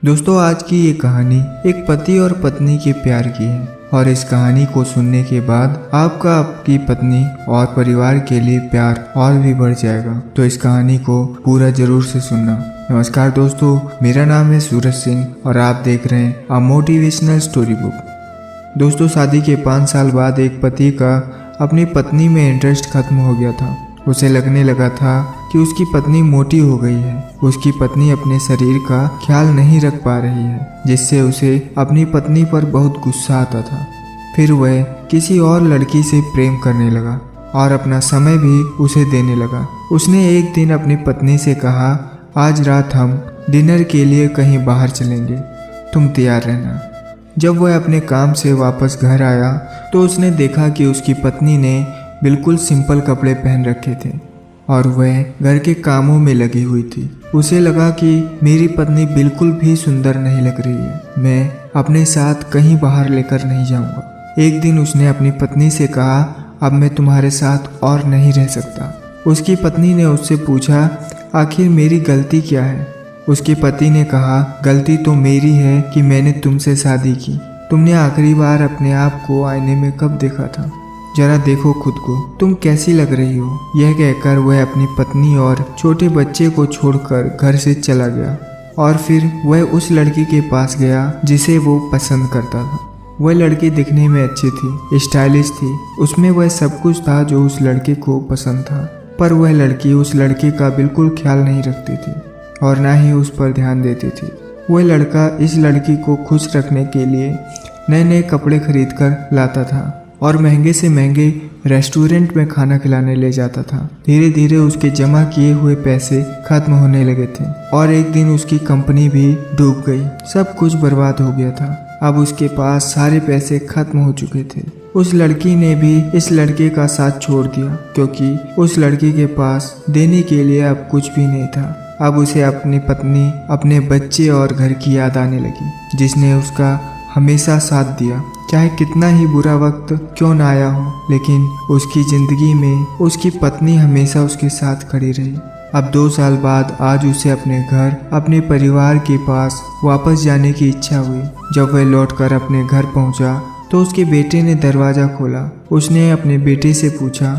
दोस्तों, आज की ये कहानी एक पति और पत्नी के प्यार की है और इस कहानी को सुनने के बाद आपका आपकी पत्नी और परिवार के लिए प्यार और भी बढ़ जाएगा। तो इस कहानी को पूरा जरूर से सुनना। नमस्कार दोस्तों, मेरा नाम है सूरज सिंह और आप देख रहे हैं अ मोटिवेशनल स्टोरी बुक। दोस्तों, शादी के 5 साल बाद एक पति का अपनी पत्नी में इंटरेस्ट खत्म हो गया था। उसे लगने लगा था कि उसकी पत्नी मोटी हो गई है। उसकी पत्नी अपने शरीर का ख्याल नहीं रख पा रही है, जिससे उसे अपनी पत्नी पर बहुत गुस्सा आता था। फिर वह किसी और लड़की से प्रेम करने लगा और अपना समय भी उसे देने लगा। उसने एक दिन अपनी पत्नी से कहा, आज रात हम डिनर के लिए कहीं बाहर चलेंगे, तुम तैयार रहना। जब वह अपने काम से वापस घर आया तो उसने देखा कि उसकी पत्नी ने बिल्कुल सिंपल कपड़े पहन रखे थे और वह घर के कामों में लगी हुई थी। उसे लगा कि मेरी पत्नी बिल्कुल भी सुंदर नहीं लग रही है, मैं अपने साथ कहीं बाहर लेकर नहीं जाऊंगा। एक दिन उसने अपनी पत्नी से कहा, अब मैं तुम्हारे साथ और नहीं रह सकता। उसकी पत्नी ने उससे पूछा, आखिर मेरी गलती क्या है? उसके पति ने कहा, गलती तो मेरी है कि मैंने तुमसे शादी की। तुमने आखिरी बार अपने आप को आईने में कब देखा था? जरा देखो खुद को, तुम कैसी लग रही हो। यह कहकर वह अपनी पत्नी और छोटे बच्चे को छोड़कर घर से चला गया और फिर वह उस लड़की के पास गया जिसे वो पसंद करता था। वह लड़की दिखने में अच्छी थी, स्टाइलिश थी, उसमें वह सब कुछ था जो उस लड़के को पसंद था। पर वह लड़की उस लड़के का बिल्कुल ख्याल नहीं रखती थी और ना ही उस पर ध्यान देती थी। वह लड़का इस लड़की को खुश रखने के लिए नए नए कपड़े खरीद कर लाता था और महंगे से महंगे रेस्टोरेंट में खाना खिलाने ले जाता था। धीरे धीरे उसके जमा किए हुए पैसे खत्म होने लगे थे और एक दिन उसकी कंपनी भी डूब गई। सब कुछ बर्बाद हो गया था। अब उसके पास सारे पैसे खत्म हो चुके थे। उस लड़की ने भी इस लड़के का साथ छोड़ दिया क्योंकि उस लड़की के पास देने के लिए अब कुछ भी नहीं था। अब उसे अपनी पत्नी, अपने बच्चे और घर की याद आने लगी, जिसने उसका हमेशा साथ दिया। चाहे कितना ही बुरा वक्त क्यों ना आया हो, लेकिन उसकी जिंदगी में उसकी पत्नी हमेशा उसके साथ खड़ी रही। अब 2 साल बाद आज उसे अपने घर, अपने परिवार के पास वापस जाने की इच्छा हुई। जब वह लौटकर अपने घर पहुंचा तो उसके बेटे ने दरवाजा खोला। उसने अपने बेटे से पूछा,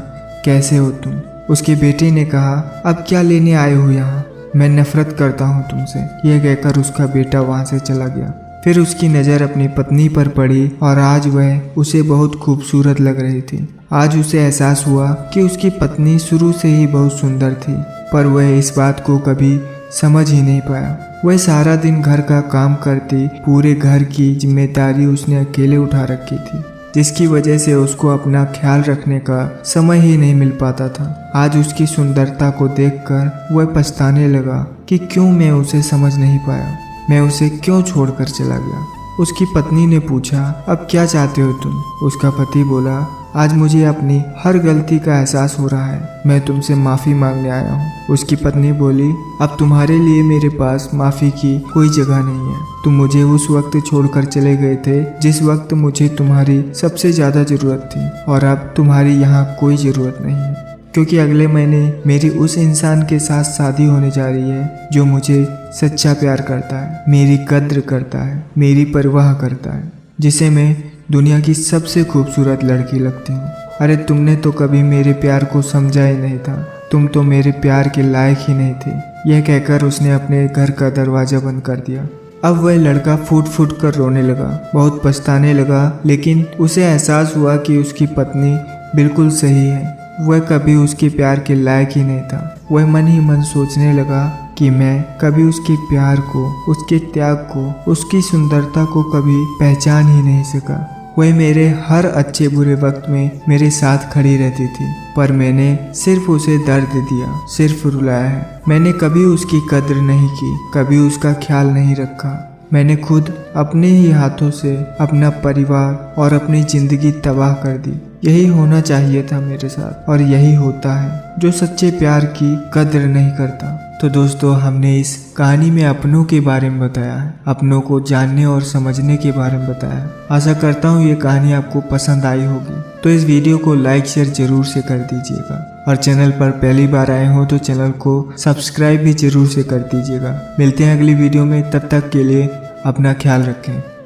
कैसे हो तुम? उसके बेटे ने कहा, अब क्या लेने आए हो यहाँ? मैं नफरत करता हूँ तुमसे। यह कहकर उसका बेटा वहाँ से चला गया। फिर उसकी नज़र अपनी पत्नी पर पड़ी और आज वह उसे बहुत खूबसूरत लग रही थी। आज उसे एहसास हुआ कि उसकी पत्नी शुरू से ही बहुत सुंदर थी, पर वह इस बात को कभी समझ ही नहीं पाया। वह सारा दिन घर का काम करती, पूरे घर की जिम्मेदारी उसने अकेले उठा रखी थी, जिसकी वजह से उसको अपना ख्याल रखने का समय ही नहीं मिल पाता था। आज उसकी सुंदरता को देखकर वह पछताने लगा कि क्यों मैं उसे समझ नहीं पाया, मैं उसे क्यों छोड़कर चला गया। उसकी पत्नी ने पूछा, अब क्या चाहते हो तुम? उसका पति बोला, आज मुझे अपनी हर गलती का एहसास हो रहा है, मैं तुमसे माफ़ी मांगने आया हूँ। उसकी पत्नी बोली, अब तुम्हारे लिए मेरे पास माफ़ी की कोई जगह नहीं है। तुम मुझे उस वक्त छोड़कर चले गए थे जिस वक्त मुझे तुम्हारी सबसे ज़्यादा ज़रूरत थी और अब तुम्हारी यहाँ कोई ज़रूरत नहीं है, क्योंकि अगले महीने मेरी उस इंसान के साथ शादी होने जा रही है जो मुझे सच्चा प्यार करता है, मेरी कद्र करता है, मेरी परवाह करता है, जिसे मैं दुनिया की सबसे खूबसूरत लड़की लगती हूँ। अरे तुमने तो कभी मेरे प्यार को समझा ही नहीं था, तुम तो मेरे प्यार के लायक ही नहीं थे। यह कहकर उसने अपने घर का दरवाजा बंद कर दिया। अब वह लड़का फूट फूट कर रोने लगा, बहुत पछताने लगा, लेकिन उसे एहसास हुआ कि उसकी पत्नी बिल्कुल सही है। वह कभी उसके प्यार के लायक ही नहीं था। वह मन ही मन सोचने लगा कि मैं कभी उसके प्यार को, उसके त्याग को, उसकी सुंदरता को कभी पहचान ही नहीं सका। वह मेरे हर अच्छे बुरे वक्त में मेरे साथ खड़ी रहती थी, पर मैंने सिर्फ उसे दर्द दिया, सिर्फ रुलाया है। मैंने कभी उसकी कद्र नहीं की, कभी उसका ख्याल नहीं रखा। मैंने खुद अपने ही हाथों से अपना परिवार और अपनी जिंदगी तबाह कर दी। यही होना चाहिए था मेरे साथ और यही होता है जो सच्चे प्यार की कद्र नहीं करता। तो दोस्तों, हमने इस कहानी में अपनों के बारे में बताया है, अपनों को जानने और समझने के बारे में बताया है। आशा करता हूँ ये कहानी आपको पसंद आई होगी। तो इस वीडियो को लाइक शेयर जरूर से कर दीजिएगा और चैनल पर पहली बार आए हो तो चैनल को सब्सक्राइब भी जरूर से कर दीजिएगा। मिलते हैं अगली वीडियो में, तब तक के लिए अपना ख्याल रखें।